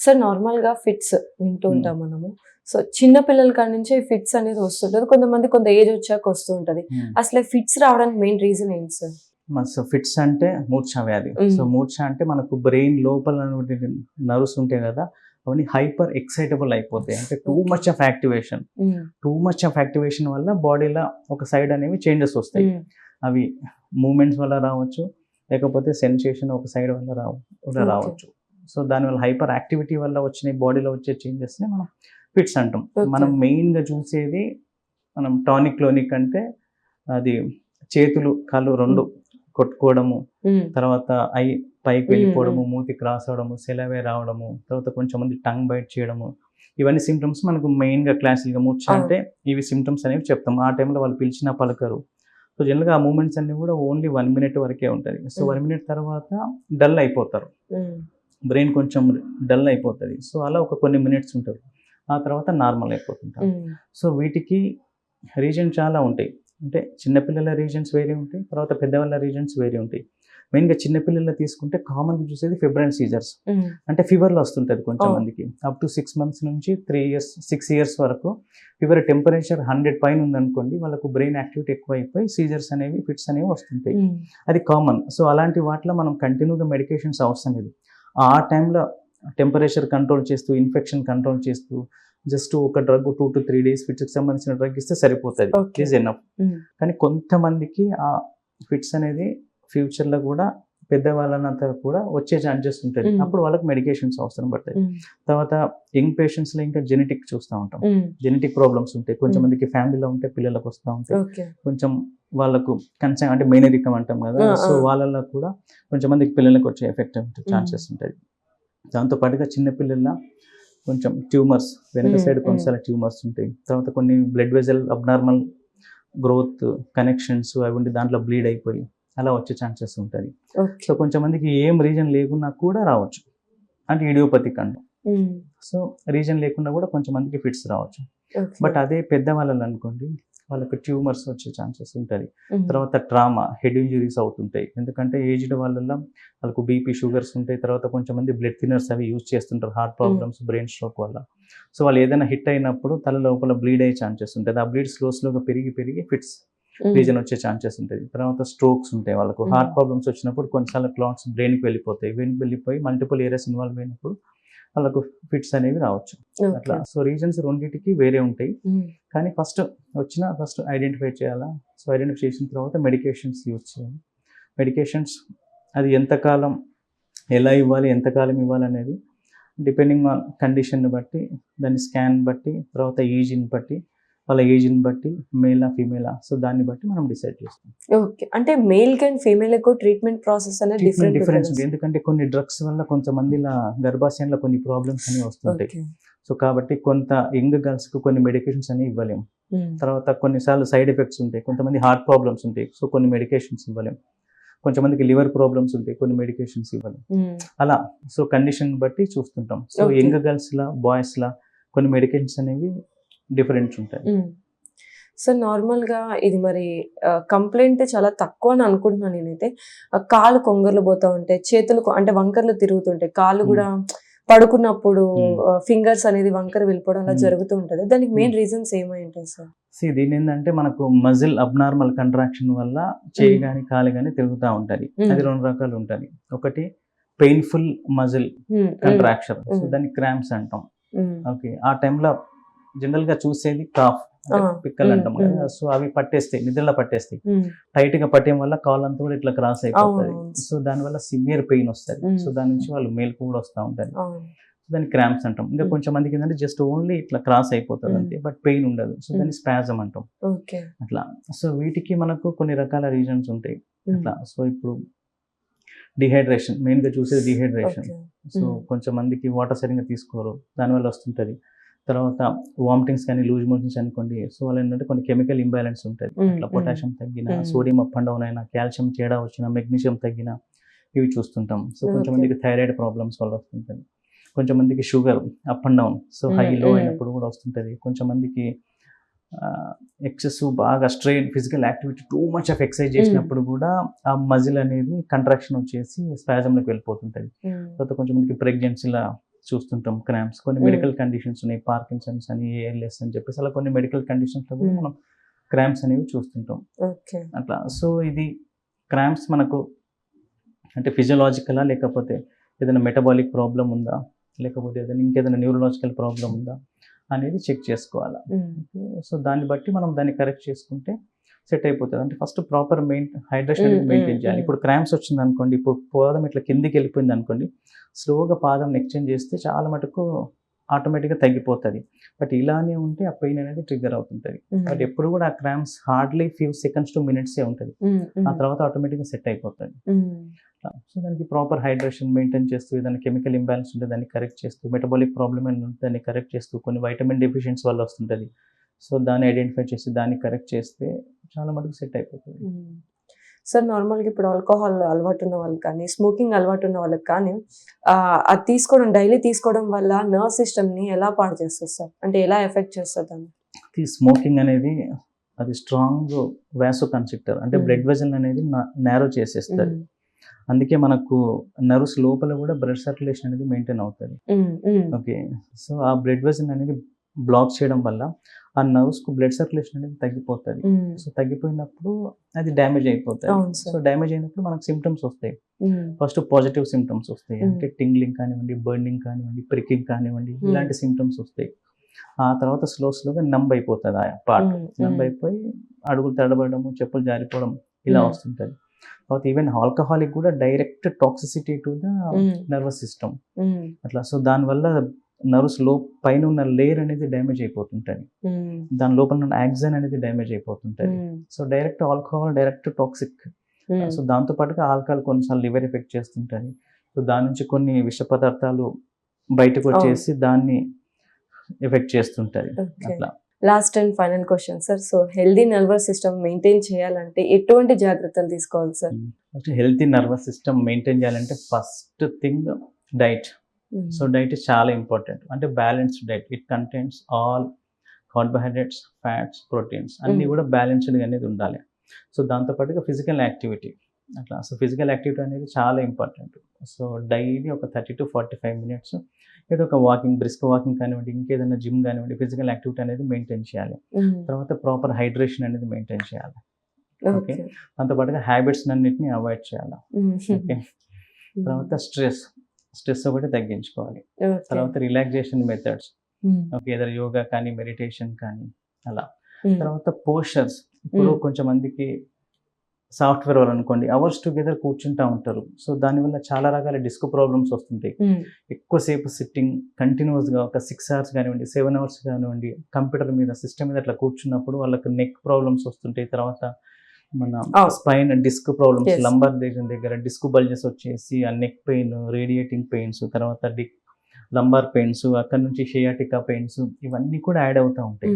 Sir నార్మల్‌గా fits వింటూ హ్మ్. ఉంటాం మనము. సో, చిన్న పిల్లల కాడ నుంచే ఫిట్స్ అనేది వస్తుంటది. కొంతమంది కొంత ఏజ్ వచ్చాక వస్తూ ఉంటది. హ్మ్. అసలు ఫిట్స్ రావడానికి మెయిన్ రీజన్ ఏంటి సార్? సో ఫిట్స్ అంటే మూర్ఛ వ్యాధి. సో హ్మ్. మూర్ఛ అంటే మనకు బ్రెయిన్ లోపల నర్వ్స్ ఉంటాయి కదా, అవన్నీ హైపర్ ఎక్సైటబుల్ అయిపోతాయి. అంటే two okay. Much of activation. హ్మ్. టూ మచ్ ఆఫ్ యాక్టివేషన్ వల్ల బాడీలో ఒక సైడ్ అనేవి చేంజెస్ వస్తాయి. హ్మ్. అవి మూమెంట్స్ వల్ల రావచ్చు, లేకపోతే సెన్సేషన్ ఒక సైడ్ వల్ల ఓకే. రావచ్చు. సో దానివల్ల హైపర్ యాక్టివిటీ వల్ల వచ్చిన బాడీలో వచ్చే చేంజెస్ని మనం ఫిట్స్ అంటాం. ఓకే. మనం మెయిన్గా చూసేది మనం టానిక్ క్లోనిక్ అంటే అది చేతులు కాళ్ళు రెండు కొట్టుకోవడము, హ్మ్. తర్వాత ఐ పైకి హ్మ్. వెళ్ళిపోవడము, మూతి క్రాస్ అవ్వడము, సెలవే రావడము, తర్వాత కొంచెం మంది టంగ్ బైట్ చేయడము, ఇవన్నీ సిమ్టమ్స్ మనకు మెయిన్గా క్లాసిక్గా మూర్ఛ అంటే ఇవి సిమ్టమ్స్ అనేవి చెప్తాం. ఆ టైంలో వాళ్ళు పిలిచినా పలకరు. సో జనరల్గా ఆ మూమెంట్స్ అన్ని కూడా ఓన్లీ 1 మినిట్ వరకే ఉంటుంది. సో 1 మినిట్ తర్వాత డల్ అయిపోతారు, బ్రెయిన్ కొంచెం డల్ అయిపోతుంది. సో అలా ఒక కొన్ని మినిట్స్ ఉంటుంది, ఆ తర్వాత నార్మల్ అయిపోతుంటారు. సో వీటికి రీజన్ చాలా ఉంటాయి. అంటే చిన్నపిల్లల రీజన్స్ వేరే ఉంటాయి, తర్వాత పెద్దవాళ్ళ రీజన్స్ వేరే ఉంటాయి. మెయిన్గా చిన్నపిల్లలు తీసుకుంటే కామన్గా చూసేది ఫెబ్రైల్ సీజర్స్. అంటే ఫీవర్లో వస్తుంటుంది కొంచెంమందికి. అప్ టు 6 months నుంచి 3 years 6 years వరకు ఫీవర్ టెంపరేచర్ 100 పైన ఉందనుకోండి, వాళ్ళకు బ్రెయిన్ యాక్టివిటీ ఎక్కువ అయిపోయి సీజర్స్ అనేవి ఫిట్స్ అనేవి వస్తుంటాయి. అది కామన్. సో అలాంటి వాటిలో మనం కంటిన్యూగా మెడికేషన్స్ అవసరం లేదు. ఆ టైంలో టెంపరేచర్ కంట్రోల్ చేస్తూ, ఇన్ఫెక్షన్ కంట్రోల్ చేస్తూ, జస్ట్ ఒక డ్రగ్ 2 to 3 days ఫిట్స్కి సంబంధించిన డ్రగ్ ఇస్తే సరిపోతుంది, ఈజ్ ఎనఫ్. కానీ కొంతమందికి ఆ ఫిట్స్ అనేది ఫ్యూచర్లో కూడా పెద్దవాళ్ళనంతా కూడా వచ్చే ఛాన్సెస్ ఉంటుంది. అప్పుడు వాళ్ళకి మెడికేషన్స్ అవసరం పడతాయి. తర్వాత యంగ్ పేషెంట్స్లో ఇంకా జెనెటిక్ చూస్తూ ఉంటాం. జెనెటిక్ ప్రాబ్లమ్స్ ఉంటాయి, కొంచెం మందికి ఫ్యామిలీలో ఉంటే పిల్లలకు వస్తూ ఉంటాయి. కొంచెం వాళ్ళకు కన్సర్న్ అంటే మేనరికం అంటాం కదా, సో వాళ్ళలో కూడా కొంచెం మందికి పిల్లలకు వచ్చే ఎఫెక్ట్ ఛాన్సెస్ ఉంటుంది. దాంతోపాటుగా చిన్నపిల్లల కొంచెం ట్యూమర్స్, వెనక సైడ్ కొన్నిసార్లు ట్యూమర్స్ ఉంటాయి. తర్వాత కొన్ని blood vessel abnormal growth connections అవి ఉండి దాంట్లో బ్లీడ్ అయిపోయి అలా వచ్చే ఛాన్సెస్ ఉంటుంది. సో కొంచెం మందికి ఏం రీజన్ లేకున్నా కూడా రావచ్చు, అంటే ఇడియోపతిక్ అంటాం. సో రీజన్ లేకుండా కూడా కొంచెం మందికి ఫిట్స్ రావచ్చు. బట్ అదే పెద్దవాళ్ళని అనుకోండి, వాళ్ళకి ట్యూమర్స్ వచ్చే ఛాన్సెస్ ఉంటుంది. తర్వాత ట్రామా, హెడ్ ఇంజురీస్ అవుతుంటాయి. ఎందుకంటే ఏజ్డ్ వాళ్ళల్లో వాళ్ళకు బీపీ, షుగర్స్ ఉంటాయి. తర్వాత కొంచెం మంది బ్లడ్ థిన్నర్స్ అవి యూజ్ చేస్తుంటారు, హార్ట్ ప్రాబ్లమ్స్, బ్రెయిన్ స్ట్రోక్ వల్ల. సో వాళ్ళు ఏదైనా హిట్ అయినప్పుడు తల లోపల బ్లీడ్ అయ్యే ఛాన్సెస్ ఉంటుంది. ఆ బ్లీడ్ స్లోగా పెరిగి ఫిట్స్ రీజన్ వచ్చే ఛాన్సెస్ ఉంటుంది. తర్వాత స్ట్రోక్స్ ఉంటాయి వాళ్ళకు. హార్ట్ ప్రాబ్లమ్స్ వచ్చినప్పుడు కొన్నిసార్లు క్లాట్స్ బ్రెయిన్కి వెళ్ళిపోయి మల్టిపుల్ ఏరియాస్ ఇన్వాల్వ్ అయినప్పుడు వాళ్ళకు ఫిట్స్ అనేవి రావచ్చు. అట్లా సో రీజన్స్ రెండింటికి వేరే ఉంటాయి. కానీ ఫస్ట్ ఐడెంటిఫై చేయాలా. సో ఐడెంటిఫై చేసిన తర్వాత మెడికేషన్స్ యూజ్ చేయాలి. మెడికేషన్స్ అది ఎంతకాలం ఎలా ఇవ్వాలి, ఎంతకాలం ఇవ్వాలి అనేది డిపెండింగ్ ఆన్ కండిషన్ని బట్టి, దాని స్కాన్ బట్టి, తర్వాత ఏజ్ని బట్టి, వాళ్ళ ఏజ్ని బట్టి మేలా ఫీమేలా, సో దాన్ని బట్టి మనం డిసైడ్ చేస్తాం. ఓకే, అంటే male and female treatment process అనేది డిఫరెన్స్ ఉంది. ఎందుకంటే కొన్ని డ్రగ్స్ వల్ల కొంతమంది గర్భాశయంలో కొన్ని ప్రాబ్లమ్స్ అనేవి వస్తుంటాయి. సో కాబట్టి కొంత యంగ్ గర్ల్స్కి కొన్ని మెడికేషన్స్ అనేవి ఇవ్వలేము. తర్వాత కొన్నిసార్లు సైడ్ ఎఫెక్ట్స్ ఉంటాయి. కొంతమంది హార్ట్ ప్రాబ్లమ్స్ ఉంటాయి, సో కొన్ని మెడికేషన్స్ ఇవ్వలేము. కొంతమందికి లివర్ ప్రాబ్లమ్స్ ఉంటాయి, కొన్ని మెడికేషన్స్ ఇవ్వలేము. అలా సో కండిషన్ బట్టి చూస్తుంటాం. సో యంగ్ గర్ల్స్లా, బాయ్స్లా కొన్ని మెడికేషన్స్ అనేవి డిఫరెంట్స్ ఉంటాయి. సో నార్మల్గా ఇది మరి కంప్లైంట్ చాలా తక్కువ అని అనుకుంటున్నాను నేనైతే. కాళ్ళు కొంగర్లు పోతూ ఉంటాయి, చేతులు అంటే వంకర్లు తిరుగుతుంటాయి, కాళ్ళు కూడా పడుకున్నప్పుడు ఫింగర్స్ అనేది వంకర వెళ్ళిపోవడం అలా జరుగుతూ ఉంటుంది. దానికి మెయిన్ రీజన్స్ ఏమై ఉంటాయి సార్? దీని ఏంటంటే మనకు మజిల్ అబ్నార్మల్ కంట్రాక్షన్ వల్ల చేయి కానీ కాలు కానీ తిరుగుతూ ఉంటుంది. అది 2 రకాలు ఉంటుంది. ఒకటి పెయిన్ఫుల్ మజిల్ కంట్రాక్షన్, సో దాన్ని క్రాంప్స్ అంటాం. ఓకే, ఆ టైంలో జనరల్గా చూసేది కాఫ్, పిక్కలు అంటాం కదా. సో అవి పట్టేస్తాయి, నిద్రలో పట్టేస్తాయి. టైట్ గా పట్టేయడం వల్ల కాల్ అంతా కూడా ఇట్లా క్రాస్ అయిపోతుంది. సో దానివల్ల సివియర్ పెయిన్ వస్తుంది. సో దాని నుంచి వాళ్ళు మేలుకు కూడా వస్తూ ఉంటుంది. దాన్ని క్రాంప్స్ అంటాం. ఇంకా కొంచెం మందికి ఏంటంటే జస్ట్ ఓన్లీ ఇట్లా క్రాస్ అయిపోతుంది అంతే, బట్ పెయిన్ ఉండదు. సో దాన్ని స్పాజమ్ అంటాం. అట్లా సో వీటికి మనకు కొన్ని రకాల రీజన్స్ ఉంటాయి అట్లా. సో ఇప్పుడు డిహైడ్రేషన్, మెయిన్గా చూసేది డిహైడ్రేషన్. సో కొంచెం మందికి వాటర్ సరిగ్గా తీసుకోరు, దానివల్ల వస్తుంటుంది. తర్వాత వామిటింగ్స్ కానీ, లూజ్ మోషన్స్ అనుకోండి. సో వాళ్ళు ఏంటంటే కొన్ని కెమికల్ ఇంబ్యాలెన్స్ ఉంటుంది. అట్లా పొటాషియం తగ్గిన, సోడియం అప్ అండ్ డౌన్ అయినా, కాల్షియం తేడా వచ్చినా, మెగ్నీషియం తగ్గిన, ఇవి చూస్తుంటాం. సో కొంచెం మందికి థైరాయిడ్ ప్రాబ్లమ్స్ వల్ల వస్తుంటుంది. కొంచెం మందికి sugar up and down, so high లో అయినప్పుడు కూడా వస్తుంటుంది. కొంచెం మందికి ఎక్సెసివ్ బాగా strain, physical activity too much of exercise చేసినప్పుడు కూడా ఆ మజిల్ అనేది కంట్రాక్షన్ వచ్చేసి స్పాజంలోకి వెళ్ళిపోతుంటుంది. తర్వాత కొంచెం మందికి ప్రెగ్నెన్సీలా చూస్తుంటాం క్రాంప్స్. కొన్ని మెడికల్ కండిషన్స్ ఉన్నాయి, పార్కిన్సన్స్ అని, ఏఎల్ఎస్ అని చెప్పేసి అలా కొన్ని మెడికల్ కండిషన్స్లో కూడా మనం క్రాంప్స్ అనేవి చూస్తుంటాం ఓకే. అట్లా. సో ఇది క్రాంప్స్ మనకు అంటే ఫిజియోలాజికలా, లేకపోతే ఏదైనా మెటబాలిక్ ప్రాబ్లం ఉందా, లేకపోతే ఏదైనా ఇంకేదైనా న్యూరలాజికల్ ప్రాబ్లం ఉందా అనేది చెక్ చేసుకోవాలి. సో దాన్ని బట్టి మనం దాన్ని కరెక్ట్ చేసుకుంటే సెట్ అయిపోతుంది. అంటే ఫస్ట్ ప్రాపర్ హైడ్రేషన్ అనేది మెయింటైన్ చేయాలి. ఇప్పుడు క్రాంప్స్ వచ్చింది అనుకోండి, ఇప్పుడు పాదం ఇట్లా కిందికి వెళ్ళిపోయింది అనుకోండి, స్లోగా పాదం ఎక్స్చేంజ్ చేస్తే చాలా మటుకు ఆటోమేటిక్గా తగ్గిపోతుంది. బట్ ఇలానే ఉంటే ఆ పెయిన్ అనేది ట్రిగ్గర్ అవుతుంటుంది. బట్ ఎప్పుడు కూడా ఆ cramps hardly few seconds to మినిట్సే ఉంటుంది, ఆ తర్వాత ఆటోమేటిక్గా సెట్ అయిపోతుంది. సో దానికి ప్రాపర్ హైడ్రేషన్ మెయింటైన్ చేస్తూ, ఏదైనా కెమికల్ ఇంబ్యాలెన్స్ ఉంటే దాన్ని కరెక్ట్ చేస్తూ, మెటబాలిక్ ప్రాబ్లమ్ అని ఉంటే దాన్ని కరెక్ట్ చేస్తూ, కొన్ని వైటమిన్ డెఫిషియన్సీ వల్ల వస్తుంటుంది, సో దాన్ని ఐడెంటిఫై చేసి దాన్ని కరెక్ట్ చేస్తే చాలా మటుకు సెట్ అయిపోతుంది. సార్ నార్మల్గా ఇప్పుడు ఆల్కహాల్ అలవాటు ఉన్న వాళ్ళకి కానీ, స్మోకింగ్ అలవాటు ఉన్న వాళ్ళకి కానీ అది తీసుకోవడం, డైలీ తీసుకోవడం వల్ల నర్వ్ సిస్టమ్ని ఎలా పాడు చేస్తుంది సార్? అంటే ఎలా ఎఫెక్ట్ చేస్తుంది దాన్ని? ఈ స్మోకింగ్ అనేది అది స్ట్రాంగ్ వాసో కన్స్ట్రిక్టర్, అంటే బ్లడ్ వెజల్ అనేది నేరో చేసేస్తుంది. అందుకే మనకు నర్వ్స్ లోపల కూడా బ్లడ్ సర్క్యులేషన్ అనేది మెయింటైన్ అవుతుంది. ఓకే. సో ఆ బ్లడ్ వెజల్ అనేది బ్లాక్ చేయడం వల్ల ఆ నర్వ్స్కు బ్లడ్ సర్క్యులేషన్ అనేది తగ్గిపోతుంది. సో తగ్గిపోయినప్పుడు అది డ్యామేజ్ అయిపోతుంది. సో డ్యామేజ్ అయినప్పుడు మనకు సిమ్టమ్స్ వస్తాయి. ఫస్ట్ పాజిటివ్ సిమ్టమ్స్ వస్తాయి, అంటే టింగ్లింగ్ కానివ్వండి, బర్నింగ్ కానివ్వండి, ప్రికింగ్ కానివ్వండి, ఇలాంటి సిమ్టమ్స్ వస్తాయి. ఆ తర్వాత స్లోగా నంబ్ అయిపోతుంది, ఆ పార్ట్ నంబ్ అయిపోయి అడుగులు తడబడము, చెప్పులు జారిపోవడం ఇలా వస్తుంటుంది. తర్వాత ఈవెన్ ఆల్కహాలిక్ కూడా direct toxicity to the nervous system అట్లా. సో దానివల్ల నర్వ్స్ పైన ఉన్న లేయర్ అనేది డ్యామేజ్ అయిపోతుంటుంది, దాని లోపల ఉన్న యాక్సన్ అనేది డ్యామేజ్ అయిపోతుంటుంది. So direct alcohol direct toxic. So దాంతో పాటుగా ఆల్కహాల్ కొన్నిసార్లు లివర్ ఎఫెక్ట్ చేస్తుంటుంది. సో దాని నుంచి కొన్ని విష పదార్థాలు బయటకు వచ్చేసి దాన్ని ఎఫెక్ట్ చేస్తుంటుంది అట్లా. Last and final question sir, so healthy nervous system maintain చేయాలంటే ఎటువంటి జాగ్రత్తలు తీసుకోవాలి sir? Healthy nervous system maintain చేయాలంటే first thing diet. So diet is చాలా ఇంపార్టెంట్. అంటే balanced diet, it contains all carbohydrates, fats, proteins అన్నీ కూడా బ్యాలెన్స్డ్గా అనేది ఉండాలి. సో దాంతోపాటుగా ఫిజికల్ యాక్టివిటీ అట్లా. సో ఫిజికల్ యాక్టివిటీ అనేది చాలా ఇంపార్టెంట్. సో డైలీ ఒక 30 to 45 minutes ఏదో ఒక వాకింగ్, బ్రిస్క్ వాకింగ్ కానివ్వండి, ఇంకేదైనా జిమ్ కానివ్వండి, ఫిజికల్ యాక్టివిటీ అనేది మెయింటైన్ చేయాలి. తర్వాత ప్రాపర్ హైడ్రేషన్ అనేది మెయింటైన్ చేయాలి. ఓకే. దాంతోపాటుగా హ్యాబిట్స్ అన్నిటిని అవాయిడ్ చేయాలి. ఓకే. తర్వాత స్ట్రెస్ ఒకటి తగ్గించుకోవాలి. తర్వాత రిలాక్సేషన్ మెథడ్స్, ఓకే, ఏదైనా యోగా కానీ, మెడిటేషన్ కానీ అలా. తర్వాత పోస్చర్స్, ఇప్పుడు కొంచెం మందికి సాఫ్ట్వేర్ వాళ్ళు అనుకోండి అవర్స్ టుగెదర్ కూర్చుంటా ఉంటారు. సో దానివల్ల చాలా రకాల డిస్క్ ప్రాబ్లమ్స్ వస్తుంటాయి. ఎక్కువసేపు సిట్టింగ్ కంటిన్యూస్గా ఒక 6 hours కానివ్వండి, 7 hours కానివ్వండి కంప్యూటర్ మీద, సిస్టమ్ మీద అట్లా కూర్చున్నప్పుడు వాళ్ళకి నెక్ ప్రాబ్లమ్స్ వస్తుంటాయి. తర్వాత మన స్పైన్ డిస్క్ ప్రాబ్లమ్స్, లంబర్ దగ్గర డిస్క్ బల్జెస్ వచ్చేసి ఆ నెక్ పెయిన్, రేడియేటింగ్ పెయిన్స్, తర్వాత లంబార్ పెయిన్స్, అక్కడ నుంచి షియాటికా పెయిన్స్, ఇవన్నీ కూడా యాడ్ అవుతూ ఉంటాయి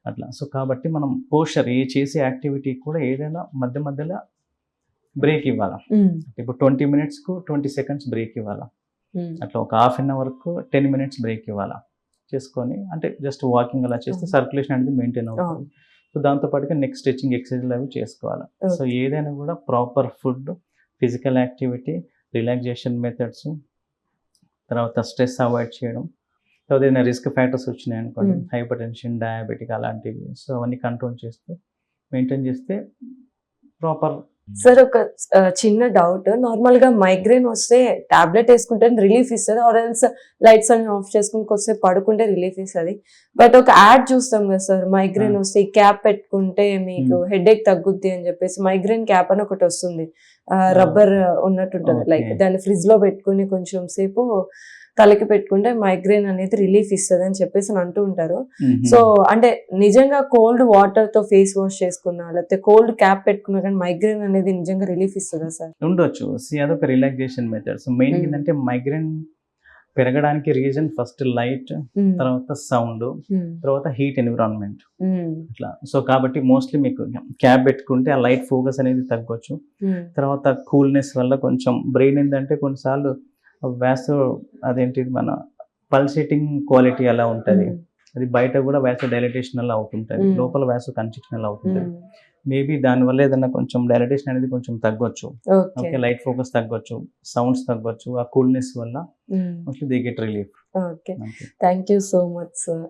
అట్లా. సో కాబట్టి మనం పోస్చర్ చేసే యాక్టివిటీ కూడా ఏదైనా మధ్యలో బ్రేక్ ఇవ్వాలా. ఇప్పుడు 20 minutesకు 20 seconds బ్రేక్ ఇవ్వాలా. అట్లా ఒక 1/2 hourకు 10 minutes బ్రేక్ ఇవ్వాలా చేసుకొని, అంటే జస్ట్ వాకింగ్ అలా చేస్తే సర్క్యులేషన్ అనేది మెయింటైన్ అవుతుంది. సో దాంతోపాటుగా నెక్ స్ట్రెచింగ్ ఎక్సర్సైజ్లు అవి చేసుకోవాలి. సో ఏదైనా కూడా proper food, physical activity, relaxation methods, తర్వాత స్ట్రెస్ అవాయిడ్ చేయడం, తర్వాత ఏదైనా రిస్క్ ఫ్యాక్టర్స్ వచ్చినాయి అనుకోండి, హైపర్ టెన్షన్, డయాబెటిక్ అలాంటివి, సో అవన్నీ కంట్రోల్ చేస్తూ మెయింటైన్ చేస్తే ప్రాపర్. సార్ ఒక చిన్న డౌట్, నార్మల్ గా మైగ్రేన్ వస్తే టాబ్లెట్ వేసుకుంటే రిలీఫ్ ఇస్తుంది, ఆర్ ఎల్స్ లైట్స్ అన్ని ఆఫ్ చేసుకుని కొద్దిసేపు పడుకుంటే రిలీఫ్ ఇస్తుంది. బట్ ఒక యాడ్ చూస్తాం కదా సార్, మైగ్రేన్ వస్తే ఈ క్యాప్ పెట్టుకుంటే మీకు హెడేక్ తగ్గుద్ది అని చెప్పేసి మైగ్రేన్ క్యాప్ అని ఒకటి వస్తుంది, రబ్బర్ ఉన్నట్టుంటుంది, లైక్ దాన్ని ఫ్రిడ్జ్ లో పెట్టుకుని కొంచెం సేపు తలకి పెట్టుకుంటే మైగ్రేన్ అనేది రిలీఫ్ ఇస్తుంది అని చెప్పేసి అంటూ ఉంటారు. సో అంటే నిజంగా కోల్డ్ వాటర్ తో ఫేస్ వాష్ చేసుకున్నా, లేకపోతే కోల్డ్ క్యాప్ పెట్టుకున్నా కానీ మైగ్రేన్ అనేది నిజంగా రిలీఫ్ ఇస్తుందా సార్? ఉండొచ్చు. అదొక రిలాక్సేషన్ మెథడ్స్. మెయిన్ ఏంటంటే మైగ్రేన్ పెరగడానికి రీజన్ ఫస్ట్ లైట్, తర్వాత సౌండ్, తర్వాత హీట్ ఎన్విరాన్మెంట్ అట్లా. సో కాబట్టి మోస్ట్లీ మీకు క్యాప్ పెట్టుకుంటే ఆ లైట్ ఫోకస్ అనేది తగ్గొచ్చు. తర్వాత కూల్నెస్ వల్ల కొంచెం బ్రెయిన్ ఏంటంటే కొన్నిసార్లు వ్యాసో అదేంటిది మన పల్సేటింగ్ క్వాలిటీ అలా ఉంటుంది, అది బయట కూడా వ్యాసో డైలటేషన్ అలా అవుతుంటుంది, లోపల వ్యాసో కన్స్ట్రిక్షన్ అలా అవుతుంటుంది. మేబీ దానివల్ల ఏదైనా కొంచెం డైలటేషన్ అనేది కొంచెం తగ్గొచ్చు. ఓకే, లైట్ ఫోకస్ తగ్గొచ్చు, సౌండ్స్ తగ్గొచ్చు, ఆ కూల్నెస్ వల్ల mostly they get relief. Okay. Okay. Thank you so much sir.